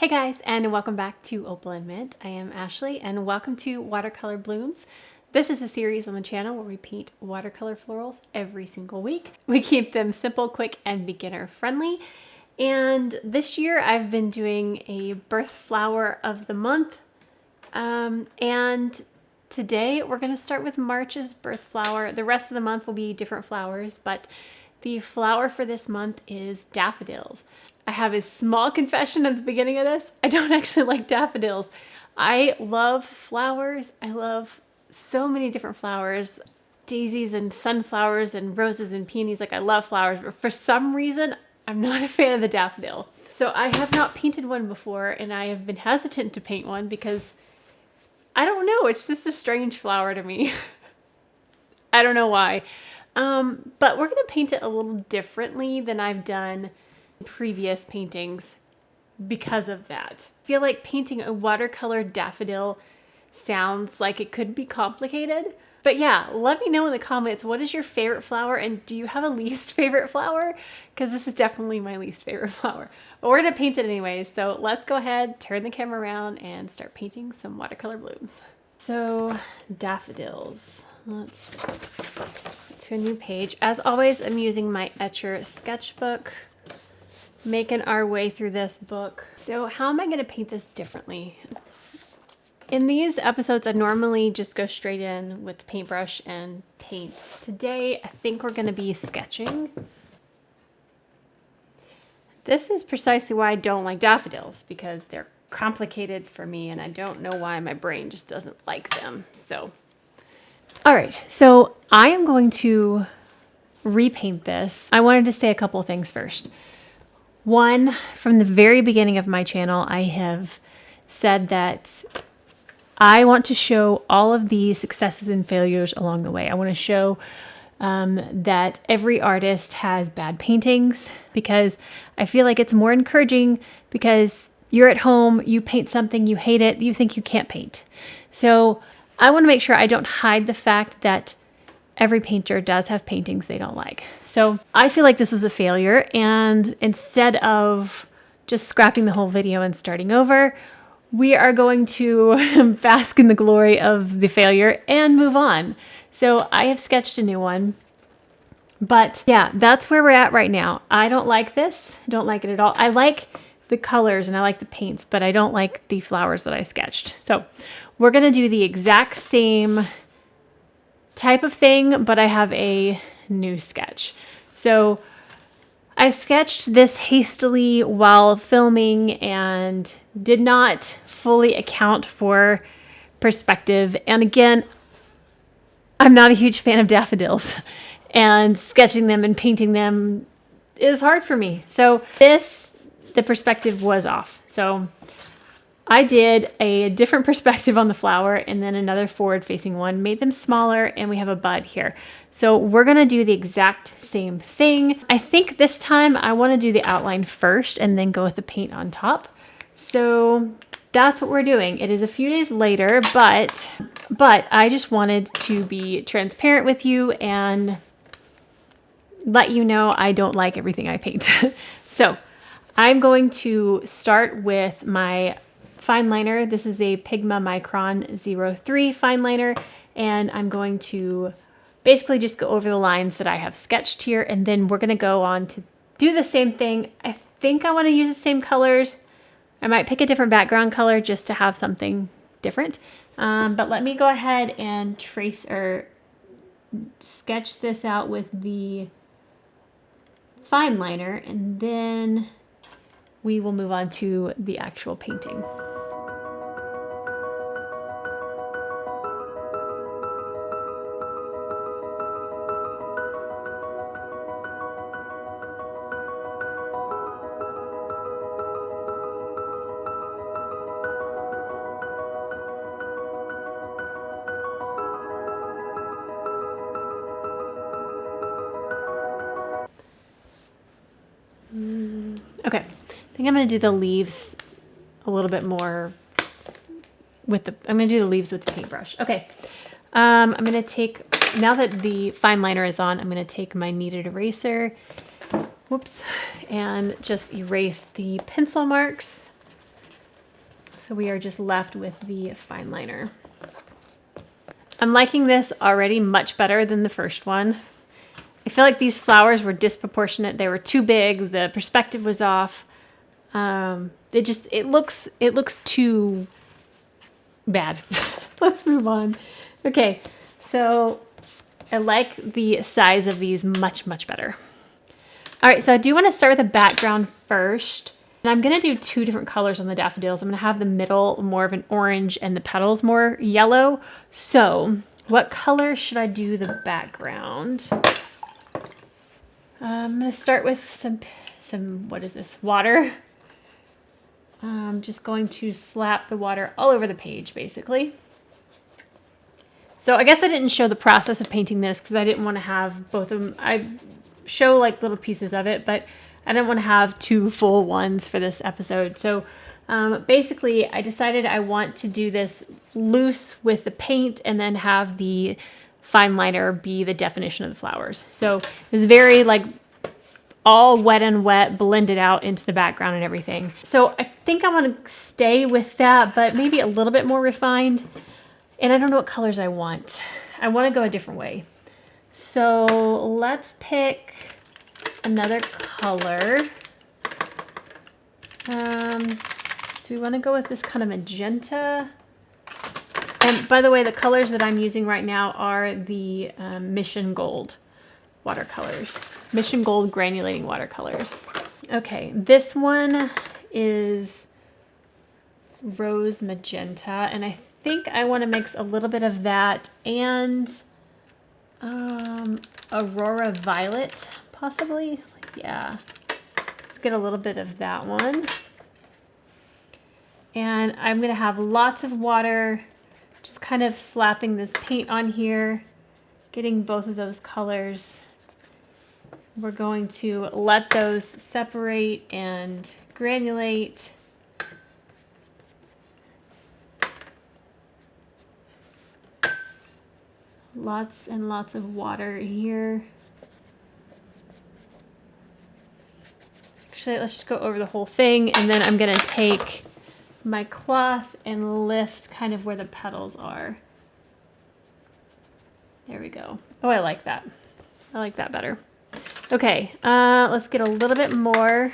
Hey guys, and welcome back to Opal&Mint. I am Ashley, and welcome to Watercolor Blooms. This is a series on the channel where we paint watercolor florals every single week. We keep them simple, quick, and beginner friendly. And this year I've been doing a birth flower of the month. And today we're going to start with March's birth flower. The rest of the month will be different flowers, but the flower for this month is daffodils. I have a small confession at the beginning of this. I don't actually like daffodils. I love flowers. I love so many different flowers, daisies and sunflowers and roses and peonies. Like, I love flowers, but for some reason, I'm not a fan of the daffodil. So I have not painted one before, and I have been hesitant to paint one because I don't know. It's just a strange flower to me. I don't know why. But we're going to paint it a little differently than I've done previous paintings because of that. I feel like painting a watercolor daffodil sounds like it could be complicated. But yeah, let me know in the comments, what is your favorite flower, and do you have a least favorite flower? Because this is definitely my least favorite flower. But we're going to paint it anyways, so let's go ahead, turn the camera around, and start painting some watercolor blooms. So, daffodils. Let's to a new page. As always, I'm using my Etcher sketchbook, making our way through this book. So how am I going to paint this differently? In these episodes, I normally just go straight in with paintbrush and paint. Today, I think we're going to be sketching. This is precisely why I don't like daffodils, because they're complicated for me and I don't know why my brain just doesn't like them. So, all right, so I am going to repaint this. I wanted to say a couple of things first. One, from the very beginning of my channel, I have said that I want to show all of the successes and failures along the way. I want to show that every artist has bad paintings, because I feel like it's more encouraging, because you're at home, you paint something, you hate it, you think you can't paint. So I want to make sure I don't hide the fact that every painter does have paintings they don't like. So I feel like this was a failure, and instead of just scrapping the whole video and starting over, we are going to bask in the glory of the failure and move on. So I have sketched a new one, but yeah, that's where we're at right now. I don't like this. I don't like it at all. I like the colors and I like the paints, but I don't like the flowers that I sketched. So we're going to do the exact same type of thing, but I have a new sketch. So I sketched this hastily while filming and did not fully account for perspective. And again, I'm not a huge fan of daffodils, and sketching them and painting them is hard for me. So the perspective was off. So I did a different perspective on the flower and then another forward facing one, made them smaller, and we have a bud here. So we're going to do the exact same thing. I think this time I want to do the outline first and then go with the paint on top. So that's what we're doing. It is a few days later, but I just wanted to be transparent with you and let you know I don't like everything I paint. So I'm going to start with my fine liner. This is a Pigma Micron 03 fine liner, and I'm going to basically just go over the lines that I have sketched here, and then we're going to go on to do the same thing. I think I want to use the same colors. I might pick a different background color just to have something different, but let me go ahead and trace or sketch this out with the fine liner, and then we will move on to the actual painting. Okay, I think I'm going to do the leaves a little bit more with I'm going to do the leaves with the paintbrush. Okay, I'm going to take, now that the fine liner is on, I'm going to take my kneaded eraser whoops, and just erase the pencil marks So we are just left with the fine liner. I'm liking this already much better than the first one. I feel like these flowers were disproportionate. They were too big. The perspective was off. It looks too bad. Let's move on. Okay, so I like the size of these much, much better. All right, so I do want to start with the background first. And I'm going to do two different colors on the daffodils. I'm going to have the middle more of an orange and the petals more yellow. So what color should I do the background? I'm going to start with some, what is this, water. I'm just going to slap the water all over the page, basically. So I guess I didn't show the process of painting this because I didn't want to have both of them. I show like little pieces of it, but I didn't want to have two full ones for this episode. So basically I decided I want to do this loose with the paint and then have the fine liner be the definition of the flowers. So it's very like all wet and wet, blended out into the background and everything. So I think I want to stay with that, but maybe a little bit more refined. And I don't know what colors I want. I want to go a different way. So let's pick another color. Do we want to go with this kind of magenta? And by the way, the colors that I'm using right now are the Mission Gold watercolors. Mission Gold granulating watercolors. Okay, this one is Rose Magenta, and I think I want to mix a little bit of that and Aurora Violet, possibly. Yeah, let's get a little bit of that one. And I'm going to have lots of water, just kind of slapping this paint on here, getting both of those colors. We're going to let those separate and granulate. Lots and lots of water here. Actually, let's just go over the whole thing, and then I'm going to take my cloth and lift kind of where the petals are. There we go. Oh, I like that. I like that better. Okay, let's get a little bit more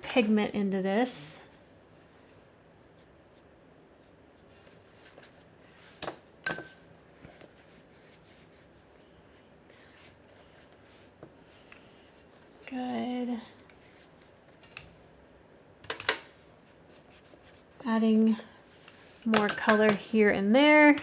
pigment into this. Good. Adding more color here and there.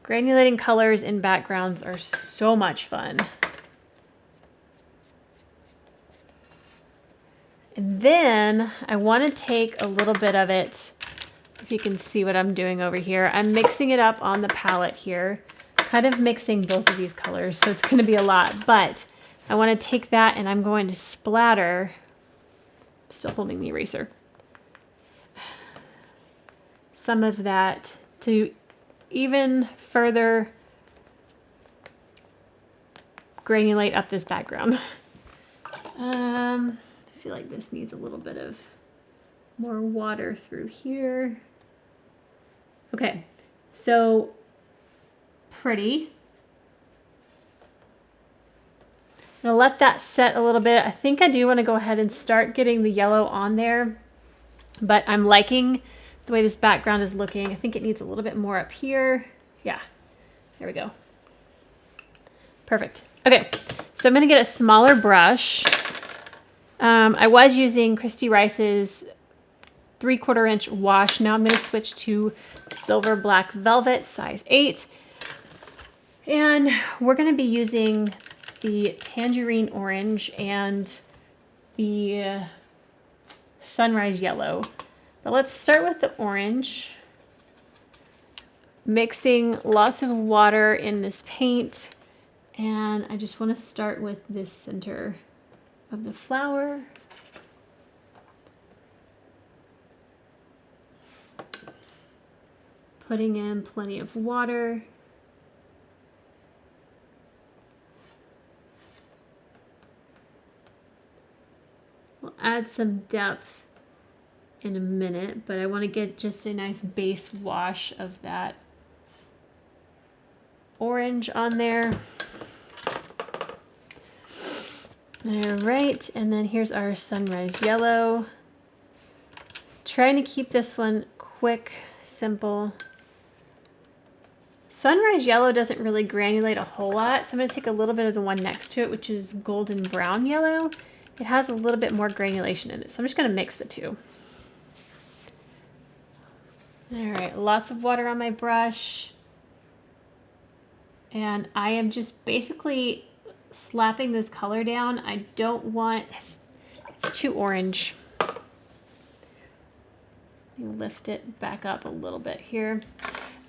Granulating colors in backgrounds are so much fun. And then I want to take a little bit of it, if you can see what I'm doing over here. I'm mixing it up on the palette here, kind of mixing both of these colors, so it's going to be a lot. But I want to take that and I'm going to splatter, still holding the eraser, some of that to even further granulate up this background. I feel like this needs a little bit of more water through here. Okay, so pretty. I'm gonna let that set a little bit. I think I do want to go ahead and start getting the yellow on there, but I'm liking the way this background is looking. I think it needs a little bit more up here. Yeah, there we go. Perfect. Okay, so I'm gonna get a smaller brush. I was using Kristy Rice's 3/4 inch wash. Now I'm gonna switch to Silver Black Velvet, size 8. And we're gonna be using the Tangerine Orange and the Sunrise Yellow. But let's start with the orange. Mixing lots of water in this paint. And I just want to start with this center of the flower. Putting in plenty of water. add some depth in a minute, but I want to get just a nice base wash of that orange on there. All right, and then here's our sunrise yellow. Trying to keep this one quick, simple. Sunrise yellow doesn't really granulate a whole lot, so I'm going to take a little bit of the one next to it, which is golden brown yellow. It has a little bit more granulation in it, so I'm just going to mix the two. All right, lots of water on my brush. And I am just basically slapping this color down. I don't want, it's too orange. Lift it back up a little bit here.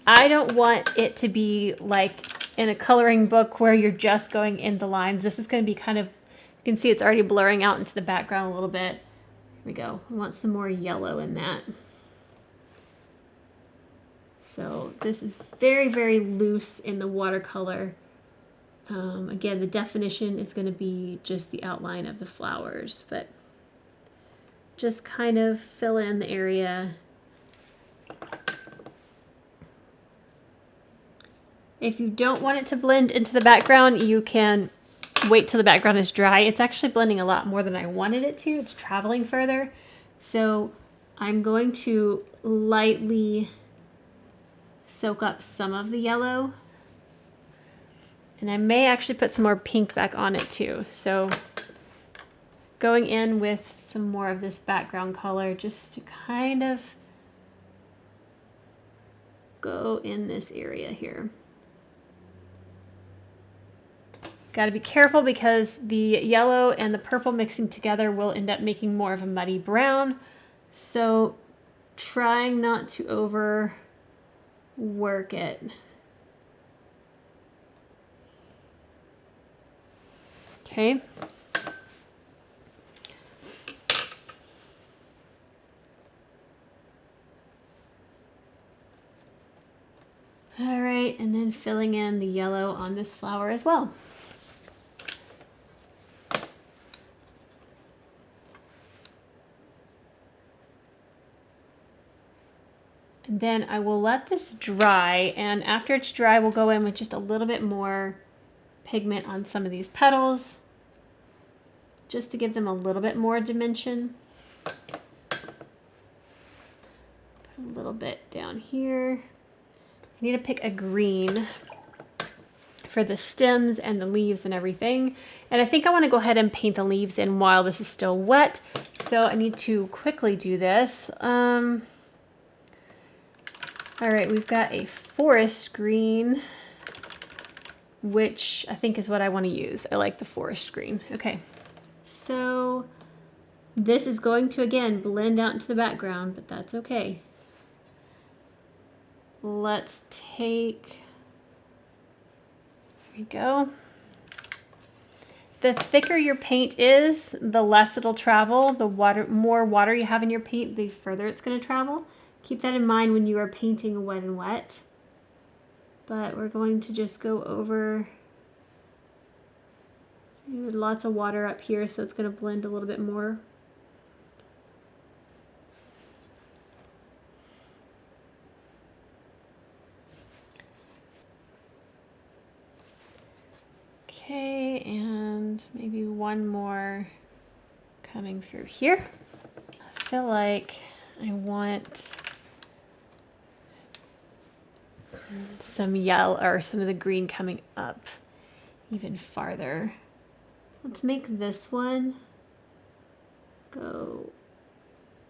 I don't want it to be like in a coloring book where you're just going in the lines. This is going to be kind of, you can see it's already blurring out into the background a little bit. Here we go. I want some more yellow in that. So this is very, very loose in the watercolor. Again, the definition is going to be just the outline of the flowers, but just kind of fill in the area. If you don't want it to blend into the background, you can wait till the background is dry. It's actually blending a lot more than I wanted it to. It's traveling further. So I'm going to lightly soak up some of the yellow. And I may actually put some more pink back on it too. So going in with some more of this background color just to kind of go in this area here. Got to be careful because the yellow and the purple mixing together will end up making more of a muddy brown. So trying not to overwork it. Okay. All right, and then filling in the yellow on this flower as well. And then I will let this dry, and after it's dry, we'll go in with just a little bit more pigment on some of these petals, just to give them a little bit more dimension. Put a little bit down here. I need to pick a green for the stems and the leaves and everything. And I think I want to go ahead and paint the leaves in while this is still wet. So I need to quickly do this. All right, we've got a forest green, which I think is what I want to use. I like the forest green. Okay, so this is going to, again, blend out into the background, but that's okay. Let's take, there we go. The thicker your paint is, the less it'll travel. The more water you have in your paint, the further it's going to travel. Keep that in mind when you are painting wet and wet. But we're going to just go over lots of water up here, so it's going to blend a little bit more. Okay, and maybe one more coming through here. I feel like I want some yellow or some of the green coming up even farther. Let's make this one go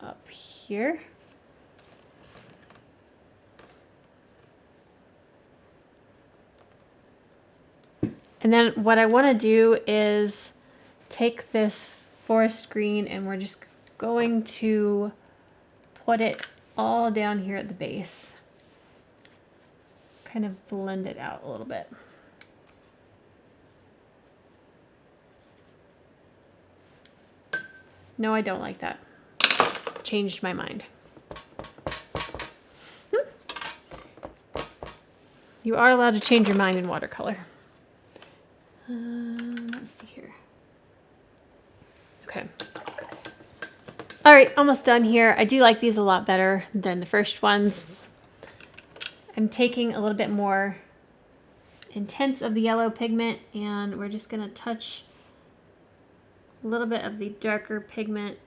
up here. And then what I want to do is take this forest green and we're just going to put it all down here at the base. Kind of blend it out a little bit. No, I don't like that. Changed my mind. You are allowed to change your mind in watercolor. Let's see here. Okay. All right, almost done here. I do like these a lot better than the first ones. I'm taking a little bit more intense of the yellow pigment, and we're just gonna touch a little bit of the darker pigment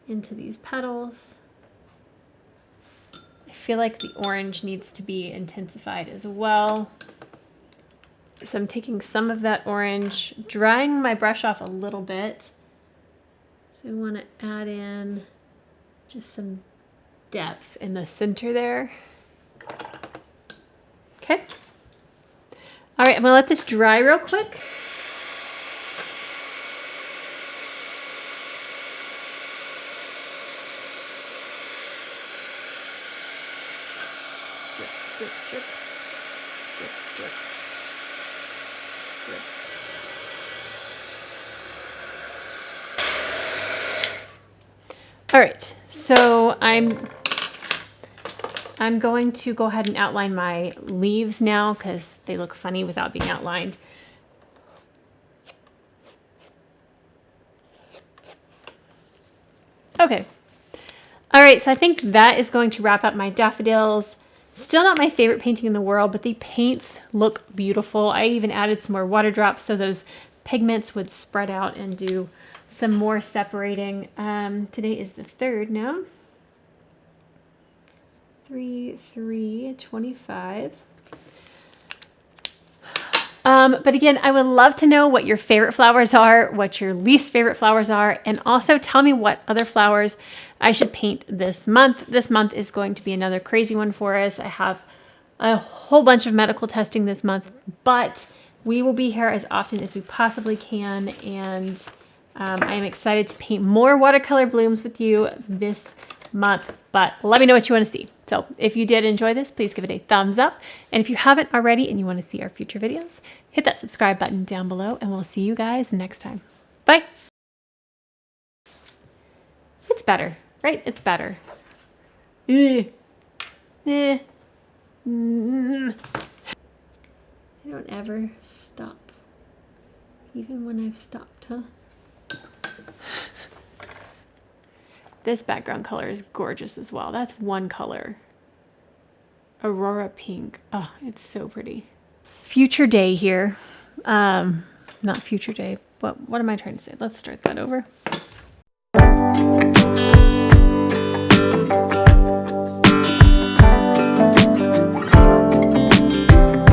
into these petals. I feel like the orange needs to be intensified as well. So I'm taking some of that orange, drying my brush off a little bit. So I want to add in just some depth in the center there. Okay. All right, I'm gonna let this dry real quick. Drip, drip, drip. Drip, drip. Drip. All right, so I'm going to go ahead and outline my leaves now because they look funny without being outlined. Okay. All right, so I think that is going to wrap up my daffodils. Still not my favorite painting in the world, but the paints look beautiful. I even added some more water drops so those pigments would spread out and do some more separating. Today is the 3rd now. 3/3/25. But again, I would love to know what your favorite flowers are, what your least favorite flowers are, and also tell me what other flowers I should paint this month. This month is going to be another crazy one for us. I have a whole bunch of medical testing this month, but we will be here as often as we possibly can, and I am excited to paint more watercolor blooms with you this month, but let me know what you want to see. So if you did enjoy this, please give it a thumbs up. And if you haven't already and you want to see our future videos, hit that subscribe button down below, and we'll see you guys next time. Bye. It's better, right? It's better. I don't ever stop, even when I've stopped, huh? This background color is gorgeous as well. That's one color. Aurora pink. Oh, it's so pretty. Future day here. Not future day, but what am I trying to say? Let's start that over.